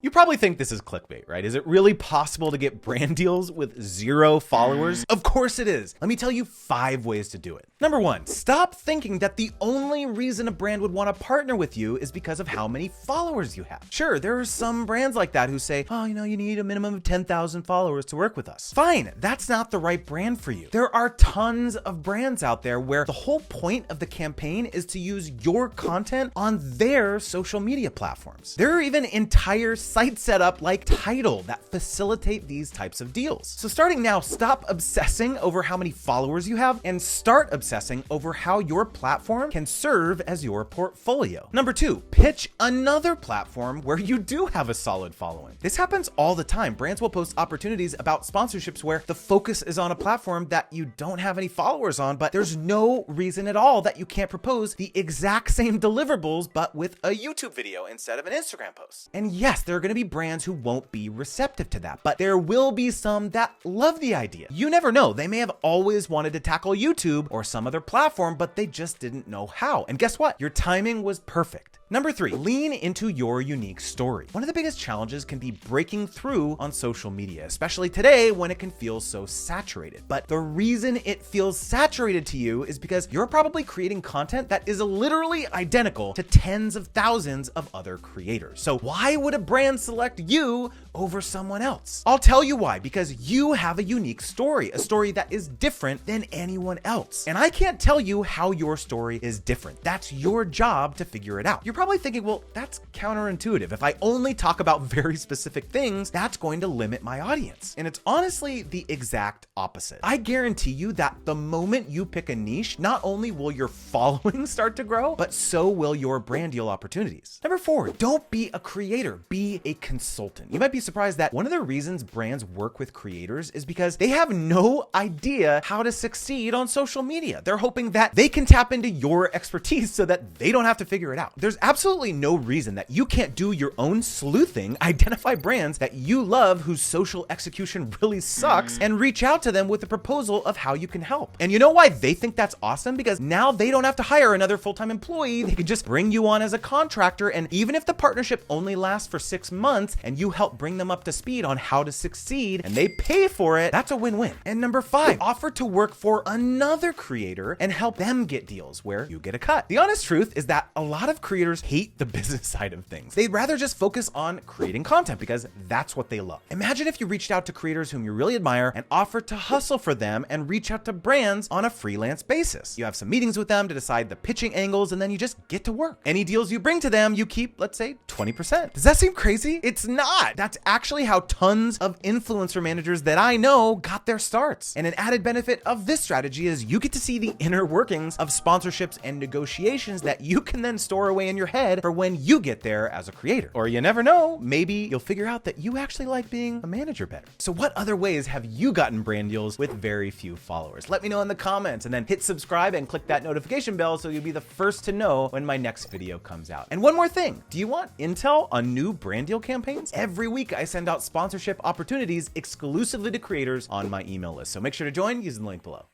You probably think this is clickbait, right? Is it really possible to get brand deals with 0 followers? Of course it is. Let me tell you 5 ways to do it. Number 1, stop thinking that the only reason a brand would want to partner with you is because of how many followers you have. Sure, there are some brands like that who say, oh, you need a minimum of 10,000 followers to work with us. Fine, that's not the right brand for you. There are tons of brands out there where the whole point of the campaign is to use your content on their social media platforms. There are even entire sites set up like Tidal that facilitate these types of deals. So starting now, stop obsessing over how many followers you have and start obsessing over how your platform can serve as your portfolio. Number 2, pitch another platform where you do have a solid following. This happens all the time. Brands will post opportunities about sponsorships where the focus is on a platform that you don't have any followers on, but there's no reason at all that you can't propose the exact same deliverables, but with a YouTube video instead of an Instagram post. And yes, there are going to be brands who won't be receptive to that, but there will be some that love the idea. You never know. They may have always wanted to tackle YouTube or some other platform, but they just didn't know how. And guess what? Your timing was perfect. Number 3, lean into your unique story. One of the biggest challenges can be breaking through on social media, especially today when it can feel so saturated. But the reason it feels saturated to you is because you're probably creating content that is literally identical to tens of thousands of other creators. So why would a brand select you over someone else? I'll tell you why, because you have a unique story, a story that is different than anyone else. And I can't tell you how your story is different. That's your job to figure it out. You're probably thinking, well, that's counterintuitive. If I only talk about very specific things, that's going to limit my audience. And it's honestly the exact opposite. I guarantee you that the moment you pick a niche, not only will your following start to grow, but so will your brand deal opportunities. Number 4, don't be a creator, be a consultant. You might be surprised that one of the reasons brands work with creators is because they have no idea how to succeed on social media. They're hoping that they can tap into your expertise so that they don't have to figure it out. There's absolutely no reason that you can't do your own sleuthing, identify brands that you love whose social execution really sucks, and reach out to them with a proposal of how you can help. And you know why they think that's awesome? Because now they don't have to hire another full-time employee. They can just bring you on as a contractor. And even if the partnership only lasts for 6 months and you help bring them up to speed on how to succeed and they pay for it, that's a win-win. And number 5, offer to work for another creator and help them get deals where you get a cut. The honest truth is that a lot of creators hate the business side of things. They'd rather just focus on creating content because that's what they love. Imagine if you reached out to creators whom you really admire and offered to hustle for them and reach out to brands on a freelance basis. You have some meetings with them to decide the pitching angles, and then you just get to work. Any deals you bring to them, you keep, let's say, 20%. Does that seem crazy? It's not. That's actually how tons of influencer managers that I know got their starts. And an added benefit of this strategy is you get to see the inner workings of sponsorships and negotiations that you can then store away in your head for when you get there as a creator. Or you never know, maybe you'll figure out that you actually like being a manager better. So what other ways have you gotten brand deals with very few followers? Let me know in the comments, and then hit subscribe and click that notification bell so you'll be the first to know when my next video comes out. And one more thing, do you want intel on new brand deal campaigns? Every week I send out sponsorship opportunities exclusively to creators on my email list. So make sure to join using the link below.